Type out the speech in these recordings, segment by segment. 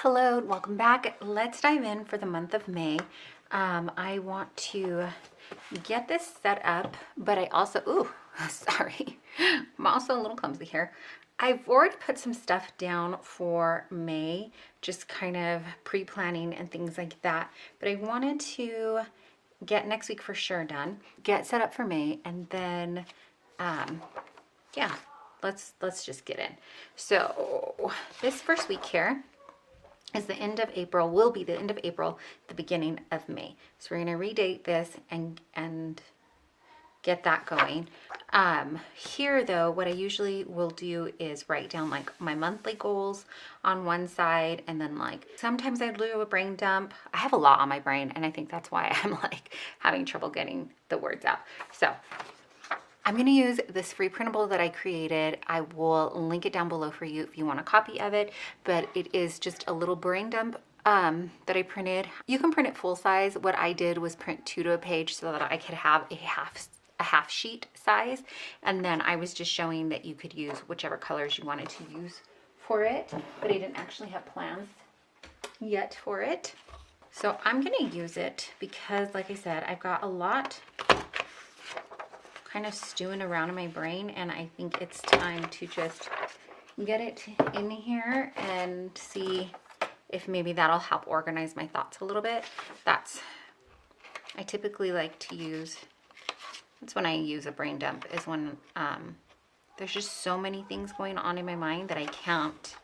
Hello, welcome back. Let's dive in for the month of May. I want to get this set up, but I also, sorry, I'm also a little clumsy here. I've already put some stuff down for May, just kind of pre-planning and things like that, but I wanted to get next week for sure done, get set up for May, and then, yeah, let's just get in. So this first week here is the end of April, will be the end of April, the beginning of May. So we're going to redate this and get that going. Here though, what I usually will do is write down like my monthly goals on one side, and then like sometimes I do a brain dump. I have a lot on my brain, and I think that's why I'm like having trouble getting the words out. So I'm going to use this free printable that I created. I will link it down below for you if you want a copy of it, but it is just a little brain dump that I printed. You can print it full size. What I did was print 2 to a page so that I could have a half sheet size, and then I was just showing that you could use whichever colors you wanted to use for it, but I didn't actually have plans yet for it. So I'm going to use it because, like I said, I've got a lot kind of stewing around in my brain, and I think it's time to just get it in here and see if maybe that'll help organize my thoughts a little bit. I typically like to use, that's when I use a brain dump, is when there's just so many things going on in my mind that I can't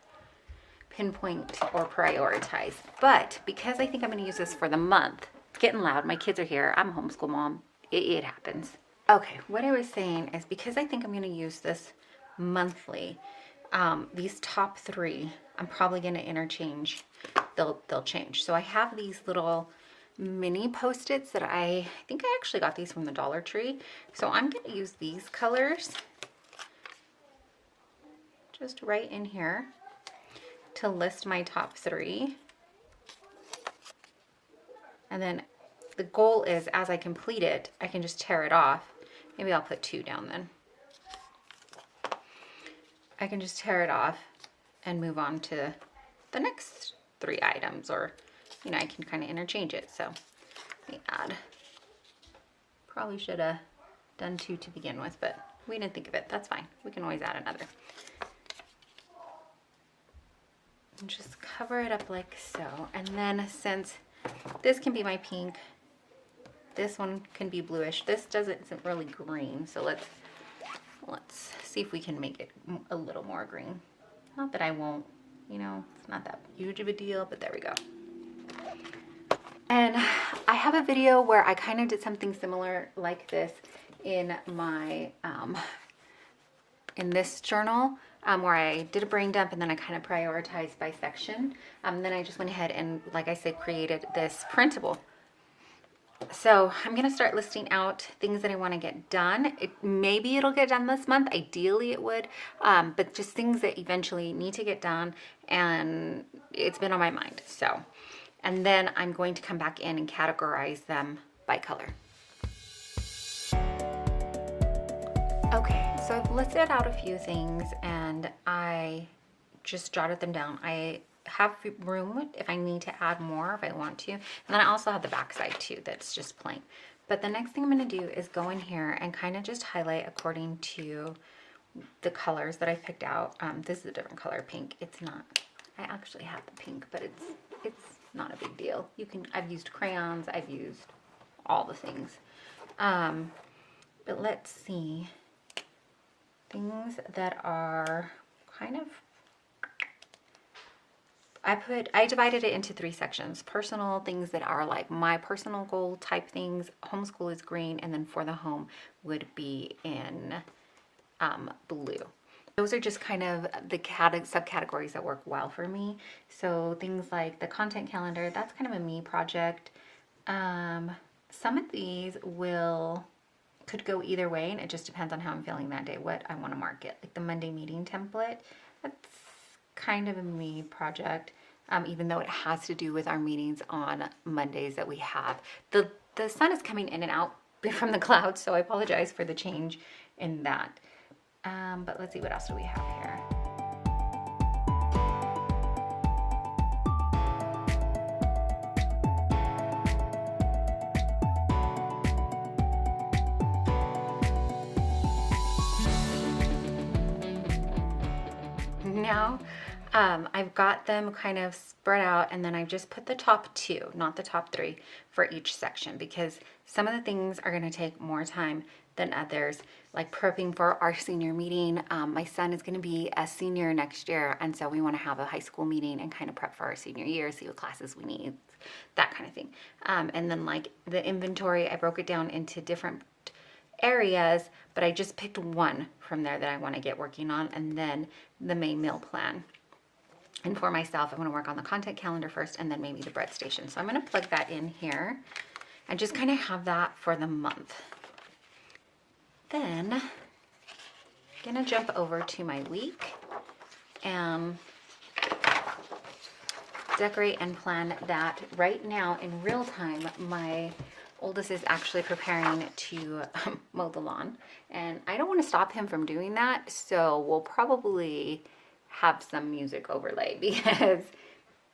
pinpoint or prioritize. But because I think I'm going to use this for the month, it's getting loud, my kids are here, I'm a homeschool mom, it happens. Okay, what I was saying is because I think I'm going to use this monthly, these top 3, I'm probably going to interchange. They'll change. So I have these little mini Post-its that I think I actually got these from the Dollar Tree. So I'm going to use these colors just right in here to list my top 3. And then the goal is, as I complete it, I can just tear it off. Maybe I'll put 2 down then. I can just tear it off and move on to the next 3 items, or, you know, I can kind of interchange it. So let me add. Probably should have done 2 to begin with, but we didn't think of it. That's fine. We can always add another. And just cover it up like so. And then since this can be my pink, this one can be bluish. This isn't really green, so let's see if we can make it a little more green. Not that I won't, you know, it's not that huge of a deal, but there we go. And I have a video where I kind of did something similar like this in my, in this journal, where I did a brain dump and then I kind of prioritized by section. Then I just went ahead and, like I said, created this printable. So I'm going to start listing out things that I want to get done. Maybe it'll get done this month. Ideally it would, but just things that eventually need to get done, and it's been on my mind. So, and then I'm going to come back in and categorize them by color. Okay, so I've listed out a few things and I just jotted them down. I have room if I need to add more, if I want to. And then I also have the back side too that's just plain. But the next thing I'm going to do is go in here and kind of just highlight according to the colors that I picked out. This is a different color, pink. It's not, I actually have the pink, but it's not a big deal. You can, I've used crayons, I've used all the things. But let's see, things that are kind of, I divided it into 3 sections. Personal, things that are like my personal goal type things. Homeschool is green, and then for the home would be in blue. Those are just kind of the subcategories that work well for me. So things like the content calendar, that's kind of a me project. Some of these could go either way, and it just depends on how I'm feeling that day, what I want to market. Like the Monday meeting template, that's kind of a me project, even though it has to do with our meetings on Mondays that we have. The sun is coming in and out from the clouds, so I apologize for the change in that. But let's see, what else do we have here? now. I've got them kind of spread out, and then I've just put the top 2, not the top 3, for each section, because some of the things are going to take more time than others, like prepping for our senior meeting. My son is going to be a senior next year, and so we want to have a high school meeting and kind of prep for our senior year, see what classes we need, that kind of thing. And then like the inventory, I broke it down into different areas, but I just picked one from there that I want to get working on, and then the main meal plan. And for myself, I want to work on the content calendar first, and then maybe the bread station. So I'm going to plug that in here and just kind of have that for the month. Then I'm going to jump over to my week and decorate and plan that. Right now in real time, my oldest is actually preparing to mow the lawn, and I don't want to stop him from doing that, so we'll probably have some music overlay because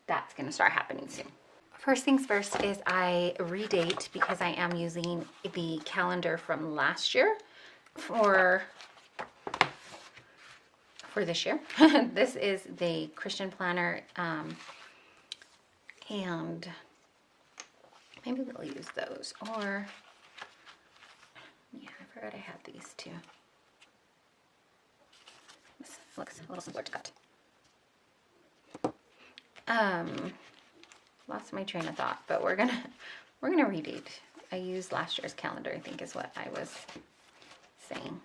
that's going to start happening soon. First things first is I redate, because I am using the calendar from last year for this year. This is the Christian planner, and maybe we'll use those, or yeah, I forgot I had these too. This looks a little simpler to cut. Lost my train of thought, but we're gonna redate. I used last year's calendar, I think is what I was saying.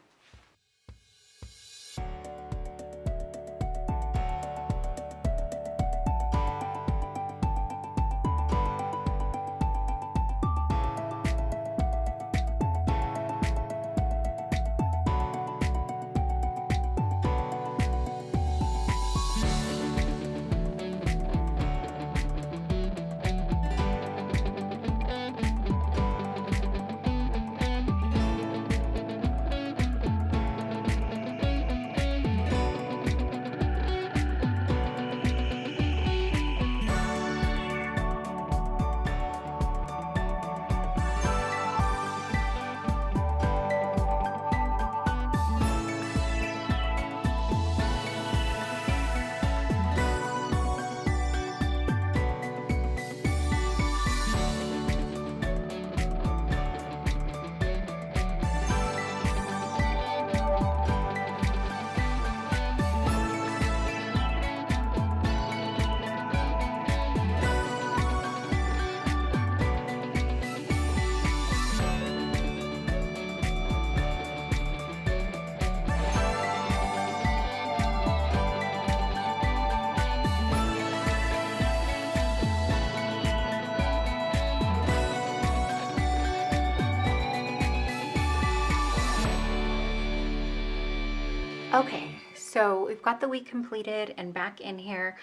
Okay, so we've got the week completed, and back in here,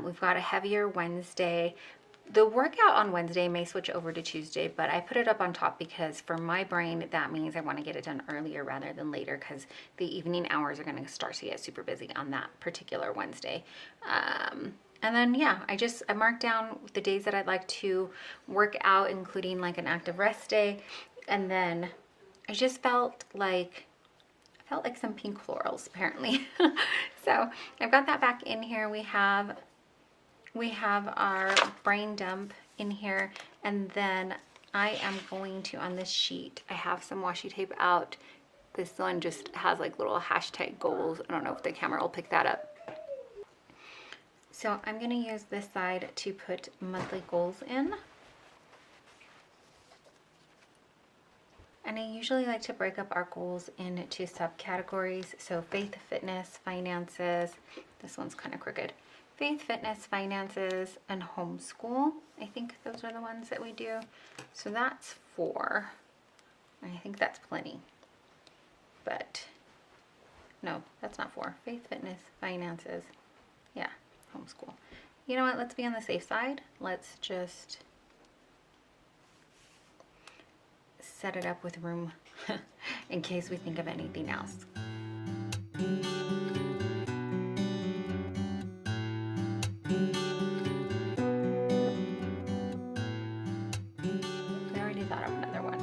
we've got a heavier Wednesday. The workout on Wednesday may switch over to Tuesday, but I put it up on top because for my brain, that means I want to get it done earlier rather than later, because the evening hours are going to start to get super busy on that particular Wednesday. And then, yeah, I marked down the days that I'd like to work out, including like an active rest day. And then I just felt like some pink florals, apparently. So I've got that back in here. We have our brain dump in here, and then I am going to, on this sheet, I have some washi tape out. This one just has like little hashtag goals. I don't know if the camera will pick that up. So I'm gonna use this side to put monthly goals in. And I usually like to break up our goals into subcategories. So faith, fitness, finances. This one's kind of crooked. Faith, fitness, finances, and homeschool. I think those are the ones that we do. So that's 4. I think that's plenty. But no, that's not 4. Faith, fitness, finances. Yeah, homeschool. You know what? Let's be on the safe side. Let's just set it up with room in case we think of anything else. I already thought of another one.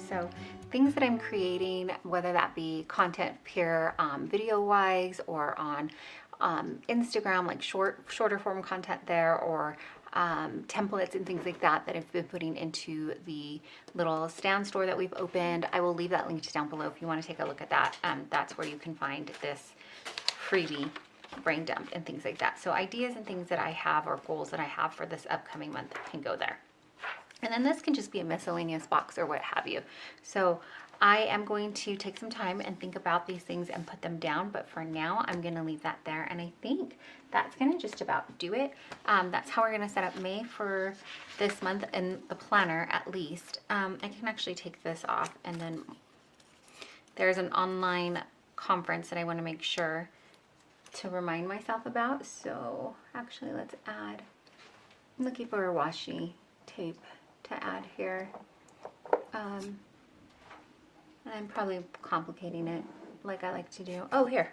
So things that I'm creating, whether that be content pure video wise or on Instagram, like shorter form content there, or templates and things like that that I've been putting into the little stand store that we've opened. I will leave that linked down below if you want to take a look at that. That's where you can find this freebie brain dump and things like that. So ideas and things that I have or goals that I have for this upcoming month can go there. And then this can just be a miscellaneous box or what have you. So I am going to take some time and think about these things and put them down, but for now I'm going to leave that there, and I think that's going to just about do it. That's how we're going to set up May for this month in the planner, at least. I can actually take this off, and then there's an online conference that I want to make sure to remind myself about. So actually let's add, I'm looking for a washi tape to add here. And I'm probably complicating it like I like to do. Oh, here.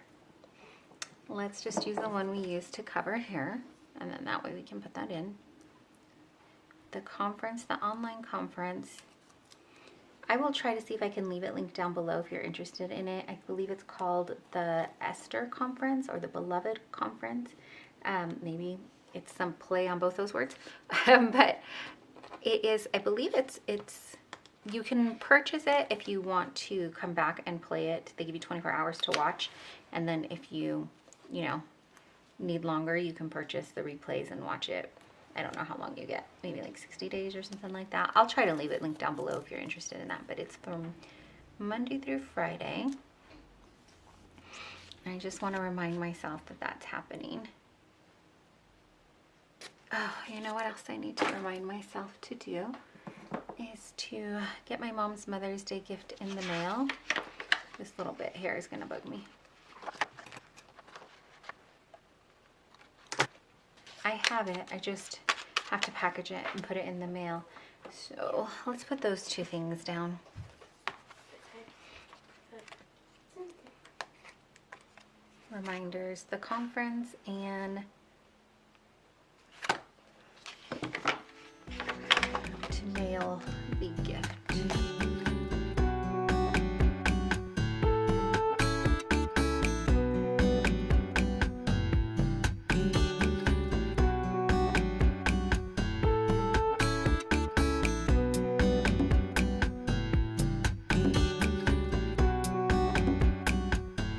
Let's just use the one we used to cover here, and then that way we can put that in. The conference, the online conference. I will try to see if I can leave it linked down below if you're interested in it. I believe it's called the Esther Conference or the Beloved Conference. Maybe it's some play on both those words. But it is, I believe it's you can purchase it if you want to come back and play it. They give you 24 hours to watch. And then if you need longer, you can purchase the replays and watch it. I don't know how long you get, maybe like 60 days or something like that. I'll try to leave it linked down below if you're interested in that, but it's from Monday through Friday. I just want to remind myself that that's happening. Oh, you know what else I need to remind myself to do is to get my mom's Mother's Day gift in the mail. This little bit here is going to bug me. I have it, I just have to package it and put it in the mail. So let's put those two things down. Reminders, the conference, and to mail the gift.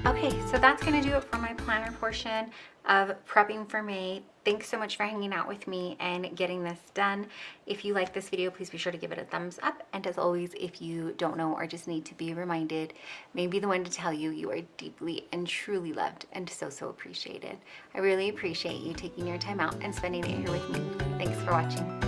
Okay, so that's going to do it for my planner portion of prepping for May. Thanks so much for hanging out with me and getting this done. If you like this video, please be sure to give it a thumbs up. And as always, if you don't know or just need to be reminded, maybe the one to tell you you are deeply and truly loved and so appreciated. I really appreciate you taking your time out and spending it here with me. Thanks for watching.